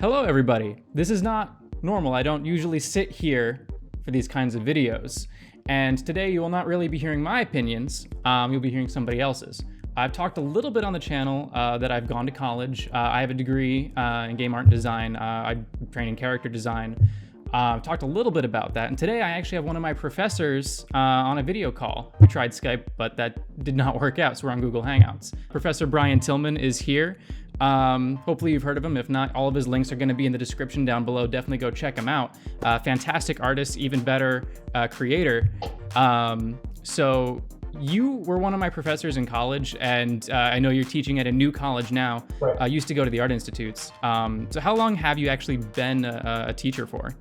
Hello everybody. This is not normal. I don't usually sit here for these kinds of videos. And today you will not really be hearing my opinions, you'll be hearing somebody else's. I've talked a little bit on the channel that I've gone to college. I have a degree in game art and design. I train in character design. I've talked a little bit about that. And today I actually have one of my professors on a video call. We tried Skype, but that did not work out, so we're on Google Hangouts. Professor Bryan Tillman is here. Hopefully you've heard of him. If not, all of his links are going to be in the description down below. Definitely go check him out. Fantastic artist, even better creator. So you were one of my professors in college, and I know you're teaching at a new college now. Right. I used to go to the art institutes. So how long have you actually been a teacher for?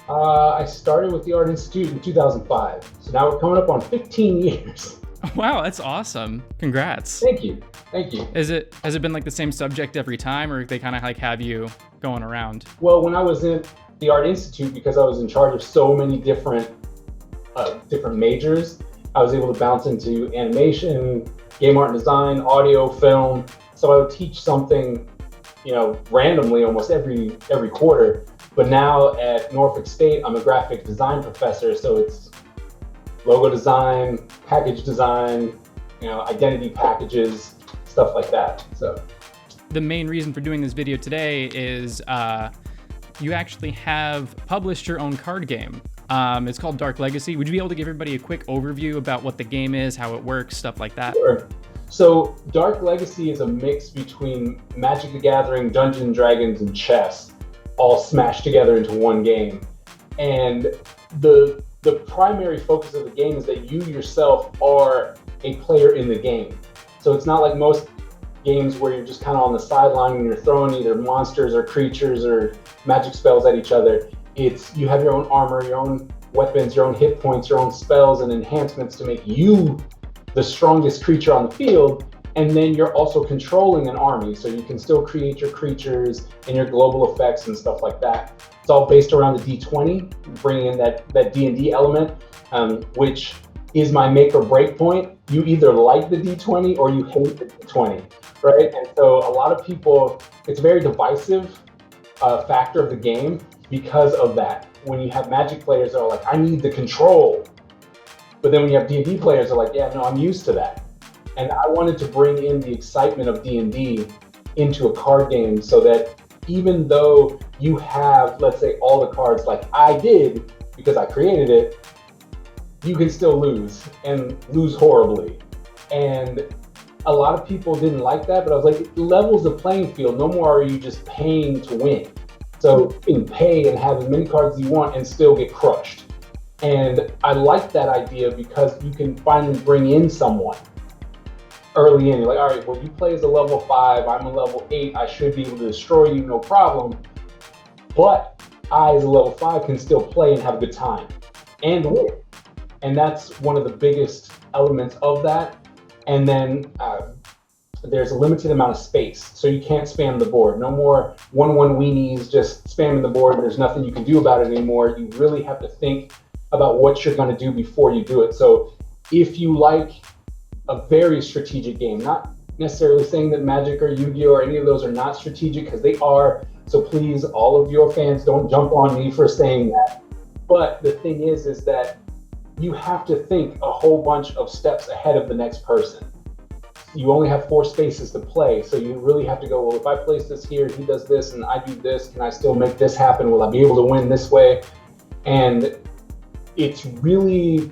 I started with the Art Institute in 2005. So now we're coming up on 15 years. Wow, that's awesome. Congrats. Thank you. Thank you. Has it been like the same subject every time, or they kind of like have you going around? Well, when I was in the Art Institute, because I was in charge of so many different majors, I was able to bounce into animation, game art and design, audio, film. So I would teach something, randomly almost every quarter. But now at Norfolk State, I'm a graphic design professor, so it's logo design, package design, identity packages, stuff like that. So the main reason for doing this video today is you actually have published your own card game. It's called Dark Legacy. Would you be able to give everybody a quick overview about what the game is, how it works, stuff like that? Sure. So Dark Legacy is a mix between Magic the Gathering, Dungeons & Dragons, and chess, all smashed together into one game. And the primary focus of the game is that you yourself are a player in the game. So it's not like most games where you're just kind of on the sideline and you're throwing either monsters or creatures or magic spells at each other. It's you have your own armor, your own weapons, your own hit points, your own spells and enhancements to make you the strongest creature on the field. And then you're also controlling an army, so you can still create your creatures and your global effects and stuff like that. It's all based around the D20, bringing in that D&D element, which is my make or break point. You either like the D20 or you hate the D20, right? And so a lot of people, it's a very divisive factor of the game because of that. When you have Magic players that are like, I need the control. But then when you have D&D players that are like, yeah, no, I'm used to that. And I wanted to bring in the excitement of D&D into a card game so that even though you have, let's say, all the cards like I did because I created it, you can still lose and lose horribly. And a lot of people didn't like that, but I was like, it levels the playing field. No more are you just paying to win. So you can pay and have as many cards as you want and still get crushed. And I like that idea because you can finally bring in someone early in. You're like, all right, well, you play as a level 5, I'm a level 8, I should be able to destroy you, no problem. But I, as a level 5, can still play and have a good time and win. And that's one of the biggest elements of that. And then there's a limited amount of space, so you can't spam the board. No more 1-1 weenies just spamming the board. There's nothing you can do about it anymore. You really have to think about what you're going to do before you do it. So if you like a very strategic game, not necessarily saying that Magic or Yu-Gi-Oh or any of those are not strategic, because they are. So please, all of your fans, don't jump on me for saying that. But the thing is that you have to think a whole bunch of steps ahead of the next person. You only have 4 spaces to play, so you really have to go, well, if I place this here, he does this, and I do this, can I still make this happen? Will I be able to win this way? And it's really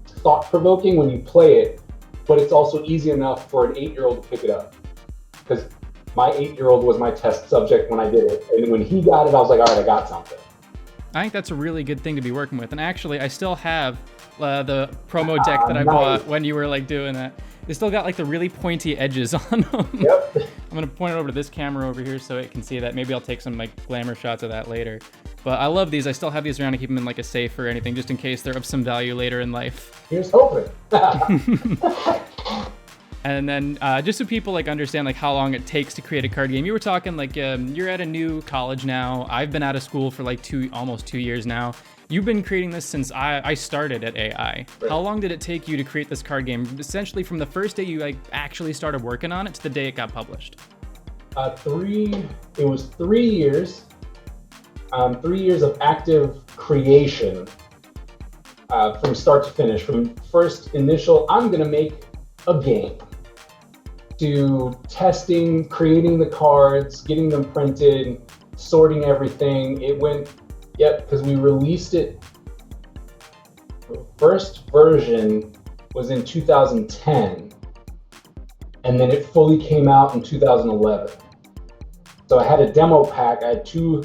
thought-provoking when you play it, but it's also easy enough for an 8-year-old to pick it up. Because my 8-year-old was my test subject when I did it. And when he got it, I was like, all right, I got something. I think that's a really good thing to be working with. And actually, I still have the promo deck that I bought when you were like doing that. They still got like the really pointy edges on them. Yep. I'm gonna point it over to this camera over here so it can see that. Maybe I'll take some like glamour shots of that later. But I love these. I still have these around to keep them in like a safe or anything, just in case they're of some value later in life. Here's hoping. And then just so people like understand like how long it takes to create a card game, you were talking like you're at a new college now. I've been out of school for like almost 2 years now. You've been creating this since I started at AI. Right. How long did it take you to create this card game? Essentially from the first day you like actually started working on it to the day it got published? It was 3 years. 3 years of active creation from start to finish, from first initial, I'm going to make a game, to testing, creating the cards, getting them printed, sorting everything. It went, because we released it. The first version was in 2010, and then it fully came out in 2011. So I had a demo pack. I had two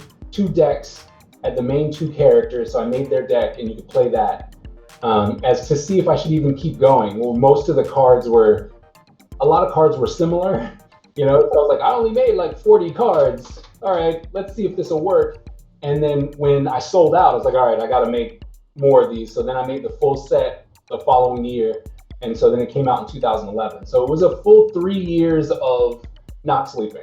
decks, I had the main 2 characters, so I made their deck, and you could play that as to see if I should even keep going. Well, most of the cards were, a lot of cards were similar, so I was like, I only made like 40 cards. All right, let's see if this will work. And then when I sold out, I was like, all right, I got to make more of these. So then I made the full set the following year. And so then it came out in 2011. So it was a full 3 years of not sleeping.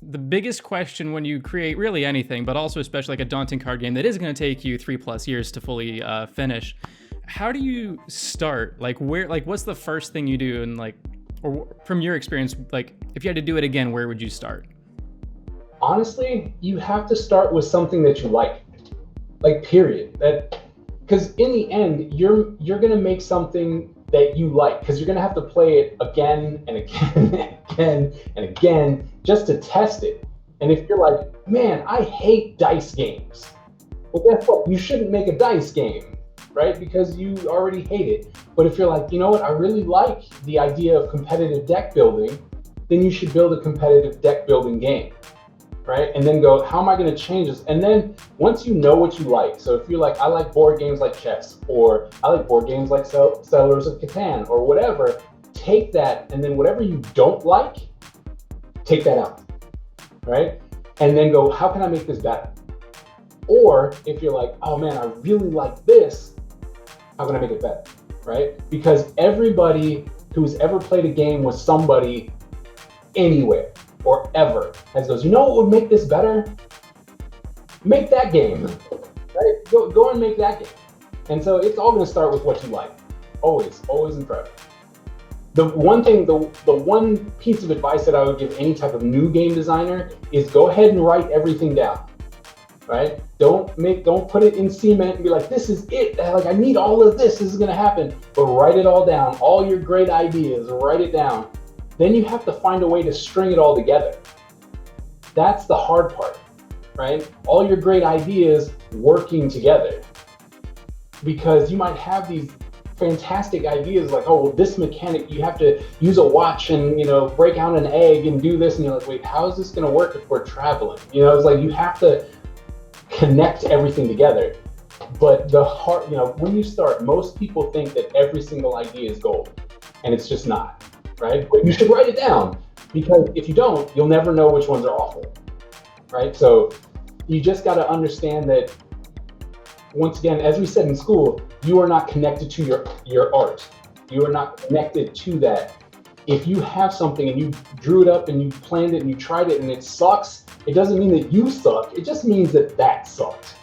The biggest question when you create really anything, but also especially like a daunting card game that is going to take you 3+ years to fully finish, how do you start? Like what's the first thing you do? And or from your experience, like if you had to do it again, where would you start? Honestly, you have to start with something that you like period. Because in the end, you're going to make something that you like, because you're going to have to play it again and again and again and again just to test it. And if you're like, man, I hate dice games, well, guess what? You shouldn't make a dice game, right? Because you already hate it. But if you're like, you know what, I really like the idea of competitive deck building, then you should build a competitive deck building game, right? And then go, how am I going to change this? And then once you know what you like, so if you're like, I like board games like chess, or I like board games like Settlers of Catan, or whatever, take that, and then whatever you don't like, take that out, right? And then go, how can I make this better? Or if you're like, oh man, I really like this, how can I make it better, right? Because everybody who's ever played a game with somebody anywhere or ever goes, you know what would make this better? Make that game, right? Go and make that game. And so it's all going to start with what you like, always and forever. The one piece of advice that I would give any type of new game designer is go ahead and write everything down, right? Don't put it in cement and be like, this is it. Like, I need all of this. This is going to happen. But write it all down. All your great ideas, write it down. Then you have to find a way to string it all together. That's the hard part, right? All your great ideas working together. Because you might have these fantastic ideas like, oh, well, this mechanic, you have to use a watch and, break out an egg and do this. And you're like, wait, how is this going to work if we're traveling? It's like you have to connect everything together. But the heart, when you start, most people think that every single idea is gold, and it's just not, right? But you should write it down, because if you don't, you'll never know which ones are awful, right? So you just got to understand that, once again, as we said in school, you are not connected to your art. You are not connected to that. If you have something and you drew it up and you planned it and you tried it and it sucks, it doesn't mean that you suck. It just means that sucked,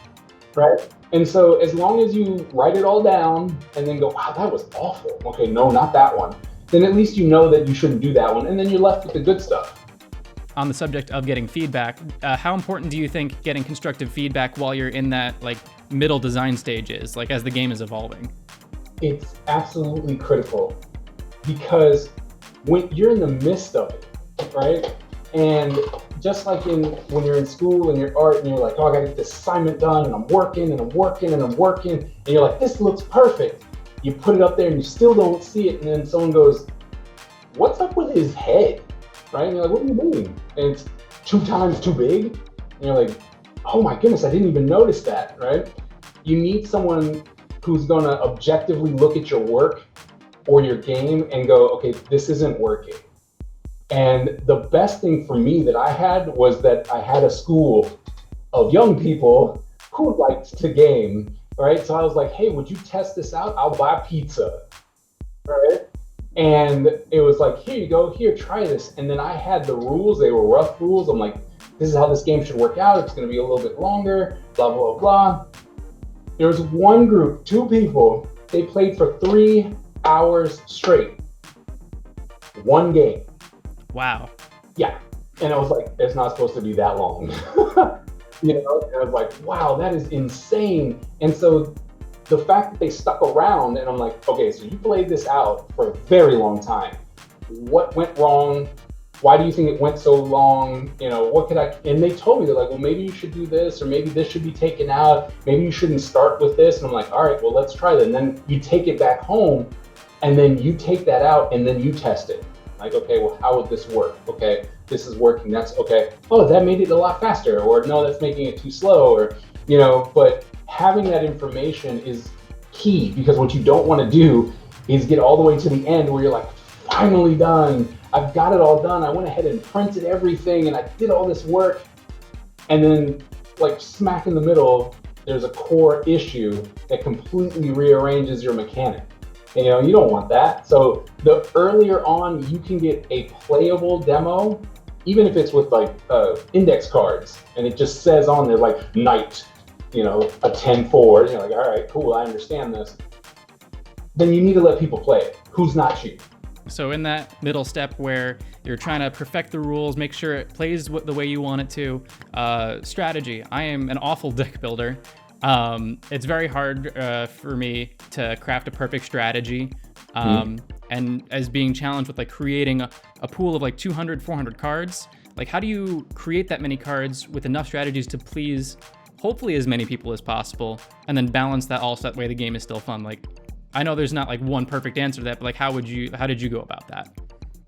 right? And so as long as you write it all down and then go, wow, that was awful. Okay, no, not that one. Then at least you know that you shouldn't do that one. And then you're left with the good stuff. On the subject of getting feedback, how important do you think getting constructive feedback while you're in that middle design stage is, as the game is evolving? It's absolutely critical, because when you're in the midst of it, right? And just like when you're in school and your art and you're like, oh, I gotta get this assignment done, and I'm working and I'm working and I'm working, and you're like, this looks perfect. You put it up there and you still don't see it, and then someone goes, what's up with his head? Right? And you're like, what are you doing? And it's 2 times too big. And you're like, oh my goodness, I didn't even notice that, right? You need someone who's gonna objectively look at your work or your game and go, okay, this isn't working. And the best thing for me that I had was that I had a school of young people who liked to game, right? So I was like, hey, would you test this out? I'll buy pizza, right? And it was like, here you go, here, try this. And then I had the rules, they were rough rules. I'm like, this is how this game should work out. It's gonna be a little bit longer, blah, blah, blah. There was one group, 2 people, they played for 3 hours straight. One game. Wow. Yeah. And I was like, it's not supposed to be that long. And I was like, wow, that is insane. And so the fact that they stuck around, and I'm like, okay, so you played this out for a very long time. What went wrong? Why do you think it went so long? What could I, and they told me, they're like, well, maybe you should do this, or maybe this should be taken out. Maybe you shouldn't start with this. And I'm like, all right, well, let's try that. And then you take it back home, and then you take that out, and then you test it. Like, okay, well, how would this work? Okay, this is working. That's okay. Oh, that made it a lot faster. Or no, that's making it too slow. Or, but having that information is key, because what you don't want to do is get all the way to the end where you're like, finally done. I've got it all done. I went ahead and printed everything and I did all this work. And then, like, smack in the middle, there's a core issue that completely rearranges your mechanic. You don't want that. So the earlier on you can get a playable demo, even if it's with like index cards, and it just says on there like knight, a 10-4, you're like, all right, cool, I understand this. Then you need to let people play it. Who's not you? So in that middle step where you're trying to perfect the rules, make sure it plays the way you want it to, strategy. I am an awful deck builder. It's very hard for me to craft a perfect strategy. And as being challenged with like creating a pool of like 200, 400 cards, like how do you create that many cards with enough strategies to please hopefully as many people as possible, and then balance that all so that way the game is still fun? Like, I know there's not like one perfect answer to that, but like how did you go about that?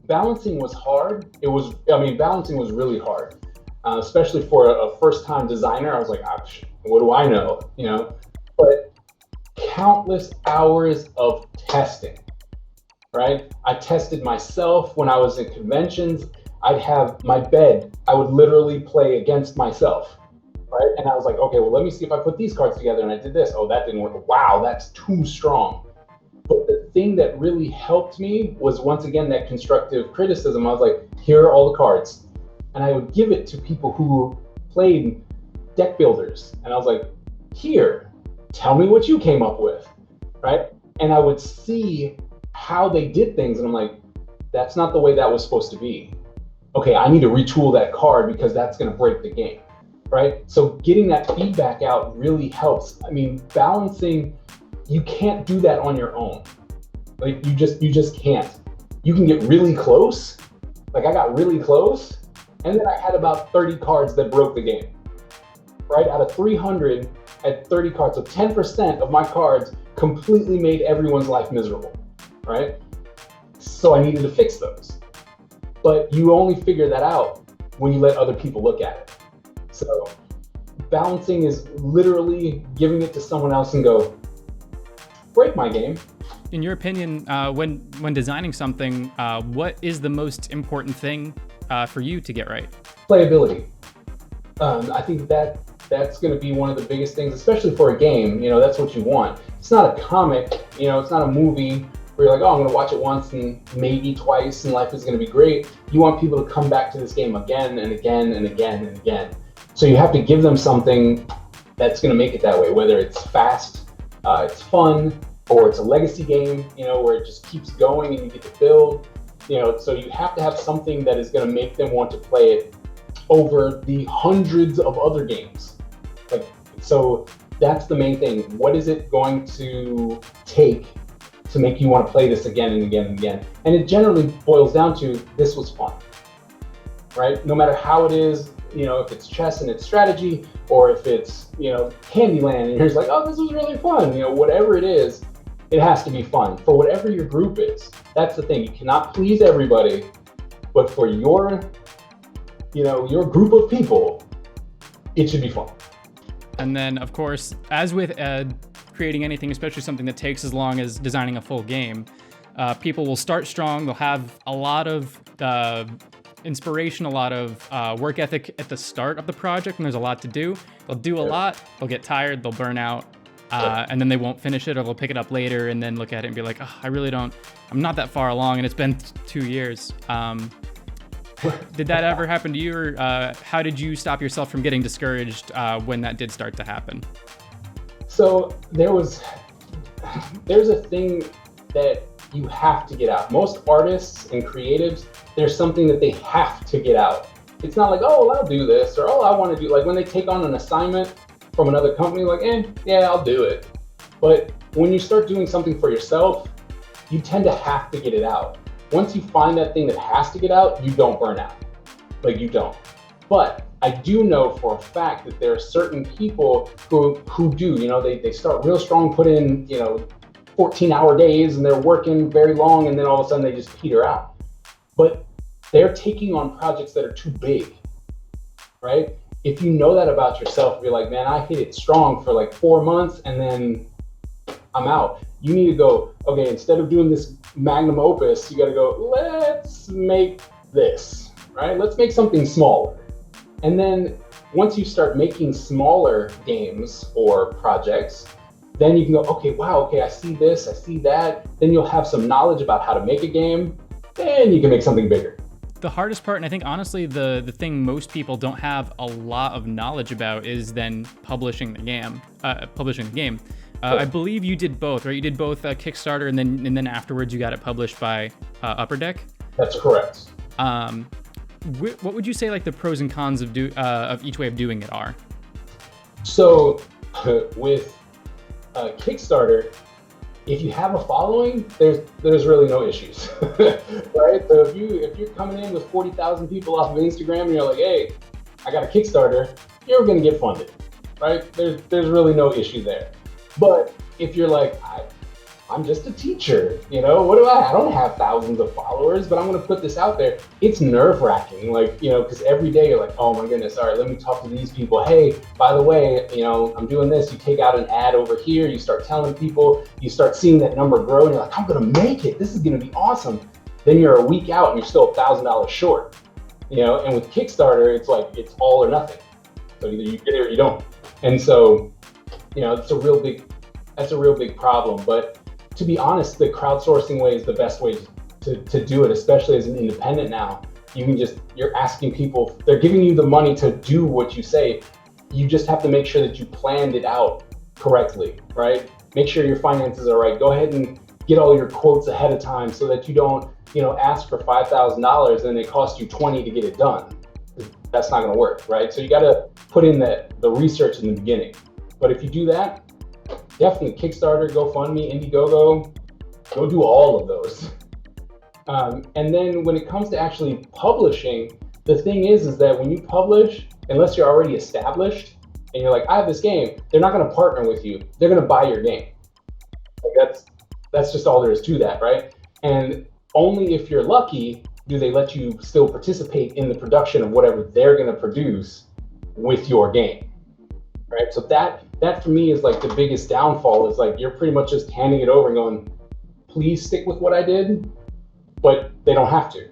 Balancing was hard. Balancing was really hard, especially for a first-time designer. I was like, what do I know? But countless hours of testing, right? I tested myself when I was in conventions. I'd have my bed, I would literally play against myself, right? And I was like, okay, well, let me see if I put these cards together, and I did this. Oh, that didn't work. Wow, that's too strong. But the thing that really helped me was, once again, that constructive criticism. I was like, here are all the cards. And I would give it to people who played deck builders. And I was like, here, tell me what you came up with, right? And I would see how they did things. And I'm like, that's not the way that was supposed to be. Okay, I need to retool that card because that's going to break the game, right? So getting that feedback out really helps. Balancing, you can't do that on your own. Like, you just can't. You can get really close. Like, I got really close, and then I had about 30 cards that broke the game, right? Out of 300 at 30 cards, so 10% of my cards completely made everyone's life miserable, right? So I needed to fix those. But you only figure that out when you let other people look at it. So balancing is literally giving it to someone else and go, break my game. In your opinion, when designing something, what is the most important thing for you to get right? Playability. I think that's going to be one of the biggest things, especially for a game. That's what you want. It's not a comic. It's not a movie where you're like, oh, I'm going to watch it once and maybe twice and life is going to be great. You want people to come back to this game again and again and again and again. So you have to give them something that's going to make it that way, whether it's fast, it's fun, or it's a legacy game, where it just keeps going and you get to build. So you have to have something that is going to make them want to play it over the hundreds of other games. So that's the main thing. What is it going to take to make you want to play this again and again and again? And it generally boils down to, this was fun, right? No matter how it is, if it's chess and it's strategy, or if it's, Candyland and you're just like, oh, this was really fun. Whatever it is, it has to be fun for whatever your group is. That's the thing. You cannot please everybody, but for your group of people, it should be fun. And then, of course, as with creating anything, especially something that takes as long as designing a full game, people will start strong. They'll have a lot of inspiration, a lot of work ethic at the start of the project, and there's a lot to do. They'll do a lot, they'll get tired, they'll burn out, and then they won't finish it, or they'll pick it up later and then look at it and be like, oh, I'm not that far along, and it's been 2 years. Did that ever happen to you, or how did you stop yourself from getting discouraged when that did start to happen? So there's a thing that you have to get out. Most artists and creatives, there's something that they have to get out. it's not like, oh, I'll do this, or oh, I want to do, like when they take on an assignment from another company, like, yeah, I'll do it. But when you start doing something for yourself, you tend to have to get it out. Once you find that thing that has to get out, you don't burn out. Like, you don't. But I do know for a fact that there are certain people who do, they start real strong, put in, 14-hour days, and they're working very long, and then all of a sudden they just peter out. But they're taking on projects that are too big, right? If you know that about yourself, you're like, man, I hit it strong for like 4 months and then I'm out. You need to go, okay, instead of doing this magnum opus, you got to go, let's make this, right? Let's make something smaller. And then once you start making smaller games or projects, then you can go, okay, wow, okay, I see this, I see that. Then you'll have some knowledge about how to make a game, then you can make something bigger. The hardest part, and I think honestly the thing most people don't have a lot of knowledge about, is then publishing the game. I believe you did both, right? You did both Kickstarter, and then afterwards you got it published by Upper Deck. That's correct. What would you say like the pros and cons of each way of doing it are? So with Kickstarter, if you have a following, there's really no issues, right? So if you're coming in with 40,000 people off of Instagram and you're like, hey, I got a Kickstarter, you're gonna get funded, right? There's really no issue there. But if you're like, I'm just a teacher, what do I don't have thousands of followers, but I'm gonna put this out there. It's nerve-wracking, like, because every day you're like, oh my goodness, all right, let me talk to these people. Hey, by the way, I'm doing this. You take out an ad over here, you start telling people, you start seeing that number grow, and you're like, I'm gonna make it. This is gonna be awesome. Then you're a week out and you're still $1,000 short, and with Kickstarter, it's like, it's all or nothing. So either you get it or you don't. And so, that's a real big problem. But to be honest, the crowdsourcing way is the best way to do it, especially as an independent now. You're asking people, they're giving you the money to do what you say. You just have to make sure that you planned it out correctly, right? Make sure your finances are right. Go ahead and get all your quotes ahead of time so that you don't, ask for $5,000 and it costs you $20 to get it done. That's not gonna work, right? So you gotta put in the research in the beginning. But if you do that, definitely Kickstarter, GoFundMe, Indiegogo, go do all of those. And then when it comes to actually publishing, the thing is that when you publish, unless you're already established and you're like, I have this game, they're not gonna partner with you. They're gonna buy your game. Like that's just all there is to that, right? And only if you're lucky do they let you still participate in the production of whatever they're gonna produce with your game, right? So that for me is like the biggest downfall, is like you're pretty much just handing it over and going, please stick with what I did, but they don't have to,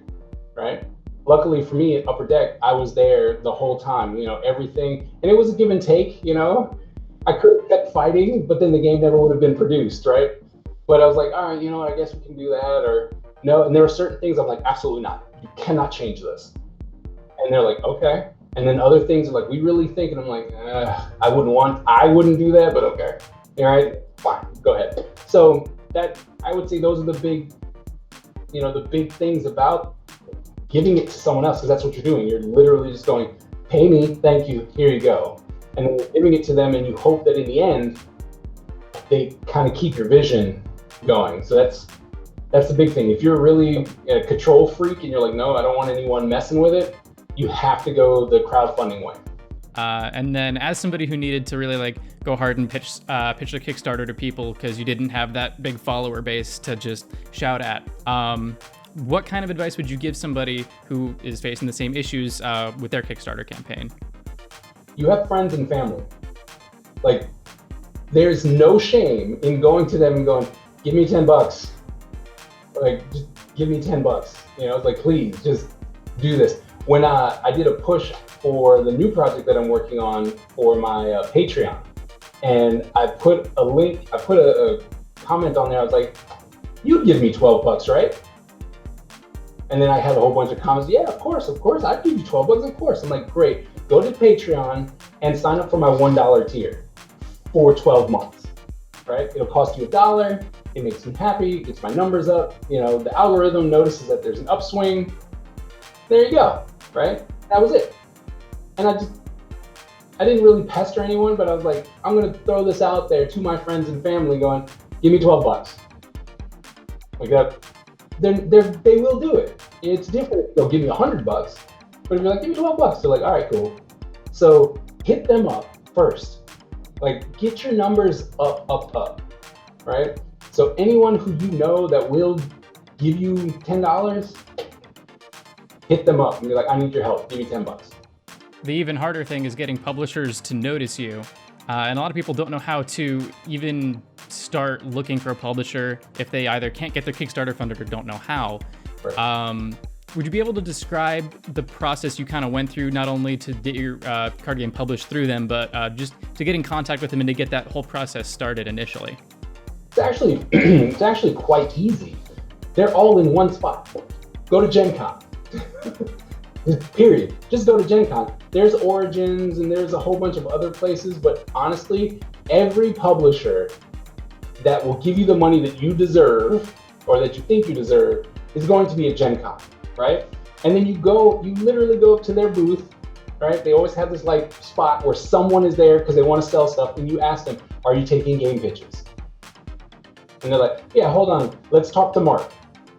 right? Luckily for me at Upper Deck, I was there the whole time, everything, and it was a give and take, I could have kept fighting, but then the game never would have been produced, right? But I was like, all right, I guess we can do that, or no, and there were certain things I'm like, absolutely not, you cannot change this. And they're like, okay. And then other things are like, we really think, and I'm like, I wouldn't do that, but okay. All right, fine, go ahead. So that, I would say those are the big things about giving it to someone else, because that's what you're doing. You're literally just going, pay me, thank you, here you go. And then you're giving it to them, and you hope that in the end, they kind of keep your vision going. So that's the big thing. If you're really a control freak and you're like, no, I don't want anyone messing with it, you have to go the crowdfunding way. And then as somebody who needed to really like go hard and pitch the Kickstarter to people because you didn't have that big follower base to just shout at, what kind of advice would you give somebody who is facing the same issues with their Kickstarter campaign? You have friends and family. Like, there's no shame in going to them and going, give me $10. Like, just give me $10. It's like, please just do this. When I did a push for the new project that I'm working on for my Patreon, and I put a link, I put a comment on there. I was like, you'd give me $12, right? And then I had a whole bunch of comments. Yeah, of course, I'd give you $12, of course. I'm like, great, go to Patreon and sign up for my $1 tier for 12 months, right? It'll cost you $1. It makes me happy, gets my numbers up. The algorithm notices that there's an upswing. There you go, right? That was it. And I didn't really pester anyone, but I was like, I'm gonna throw this out there to my friends and family going, give me $12. Like that, they will do it. It's different if they'll give me $100, but if you're like, give me $12, they're like, all right, cool. So hit them up first. Like, get your numbers up, right? So anyone who you know that will give you $10, hit them up and be like, I need your help, give me $10. The even harder thing is getting publishers to notice you. And a lot of people don't know how to even start looking for a publisher if they either can't get their Kickstarter funded or don't know how. Right. Would you be able to describe the process you kind of went through, not only to get your card game published through them, but just to get in contact with them and to get that whole process started initially? It's actually quite easy. They're all in one spot. Go to Gen Con. Period. Just go to Gen Con. There's Origins and there's a whole bunch of other places, but honestly, every publisher that will give you the money that you deserve or that you think you deserve is going to be at Gen Con, right? And then you literally go up to their booth, right? They always have this like spot where someone is there because they want to sell stuff, and you ask them, are you taking game pitches? And they're like, yeah, hold on, let's talk to Mark,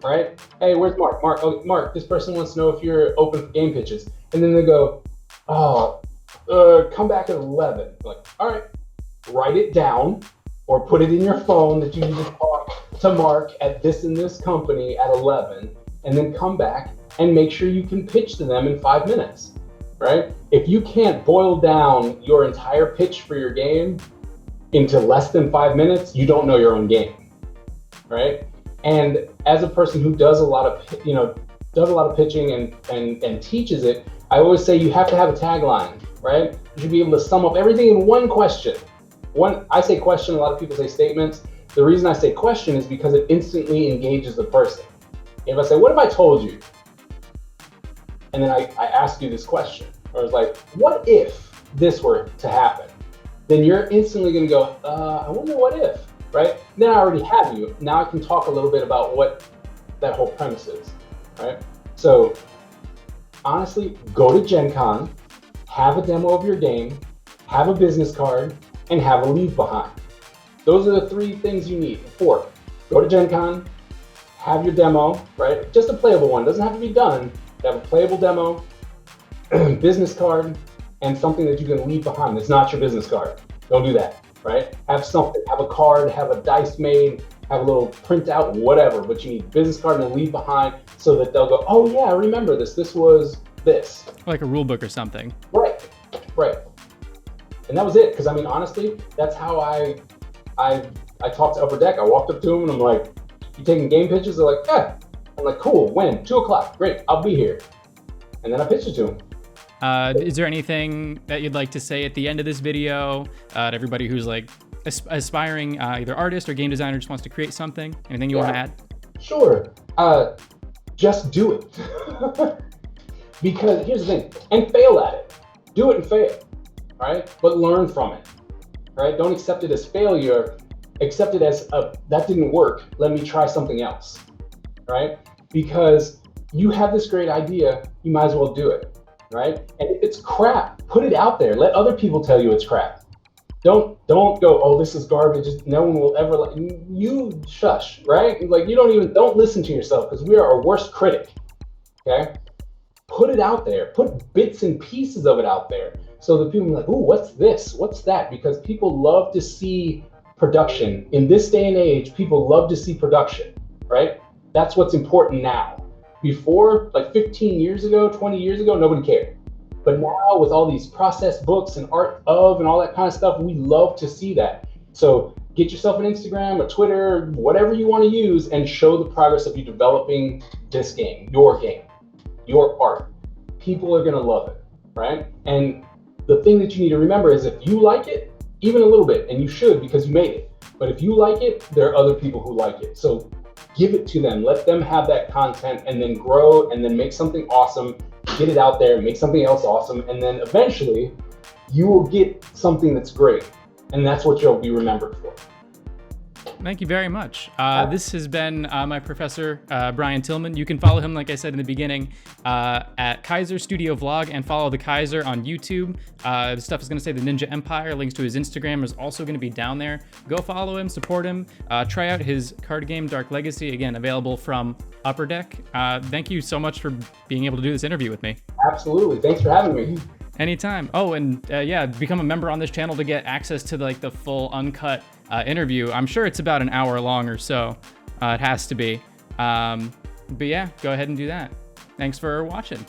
right? Hey, where's Mark? Mark, this person wants to know if you're open for game pitches. And then they go, come back at 11. Like, all right, write it down or put it in your phone that you need to talk to Mark at this and this company at 11, and then come back and make sure you can pitch to them in 5 minutes, right? If you can't boil down your entire pitch for your game into less than 5 minutes, you don't know your own game, right? And as a person who does a lot of pitching and teaches it, I always say you have to have a tagline, right? You should be able to sum up everything in one question. I say question, a lot of people say statements. The reason I say question is because it instantly engages the person. If I say, what have I told you? And then I ask you this question, or it's like, what if this were to happen? Then you're instantly gonna go, I wonder what if, right? Then I already have you. Now I can talk a little bit about what that whole premise is, right? So honestly, go to Gen Con, have a demo of your game, have a business card, and have a leave behind. Those are the 3 things you need. 4, go to Gen Con, have your demo, right? Just a playable one, doesn't have to be done. Have a playable demo, business card, and something that you can leave behind. It's not your business card. Don't do that, right? Have something, have a card, have a dice made, have a little printout, whatever, but you need business card and leave behind so that they'll go, oh yeah, I remember this. This was this. Like a rule book or something. Right. And that was it. Because I mean, honestly, that's how I talked to Upper Deck. I walked up to them and I'm like, you taking game pitches? They're like, yeah. I'm like, cool, when? 2 o'clock, great, I'll be here. And then I pitched it to them. Is there anything that you'd like to say at the end of this video to everybody who's like aspiring either artist or game designer, just wants to create something? Anything you want to add? Sure. Just do it. Because here's the thing, and fail at it. Do it and fail, right? But learn from it, right? Don't accept it as failure. Accept it as that didn't work. Let me try something else, right? Because you have this great idea, you might as well do it, right? And if it's crap, put it out there. Let other people tell you it's crap. Don't go, oh, this is garbage. No one will ever like you. Shush, right? Like don't listen to yourself, because we are our worst critic. Okay, put it out there. Put bits and pieces of it out there, so that people are like, ooh, what's this? What's that? Because people love to see production in this day and age. People love to see production, right? That's what's important now. Before, like 15 years ago, 20 years ago, nobody cared. But now with all these process books and art of and all that kind of stuff, we love to see that. So get yourself an Instagram, a Twitter, whatever you want to use, and show the progress of you developing this game, your art. People are going to love it, right? And the thing that you need to remember is if you like it, even a little bit, and you should because you made it, but if you like it, there are other people who like it. So give it to them, let them have that content, and then grow, and then make something awesome, get it out there, make something else awesome, and then eventually you will get something that's great, and that's what you'll be remembered for. Thank you very much. This has been my professor, Bryan Tillman. You can follow him, like I said in the beginning, at Kaiser Studio Vlog, and follow the Kaiser on YouTube. The stuff is going to say the Ninja Empire. Links to his Instagram is also going to be down there. Go follow him, support him. Try out his card game, Dark Legacy, again, available from Upper Deck. Thank you so much for being able to do this interview with me. Absolutely. Thanks for having me. Anytime. Oh, and yeah, become a member on this channel to get access to like the full uncut interview. I'm sure it's about an hour long or so. It has to be. But yeah, go ahead and do that. Thanks for watching.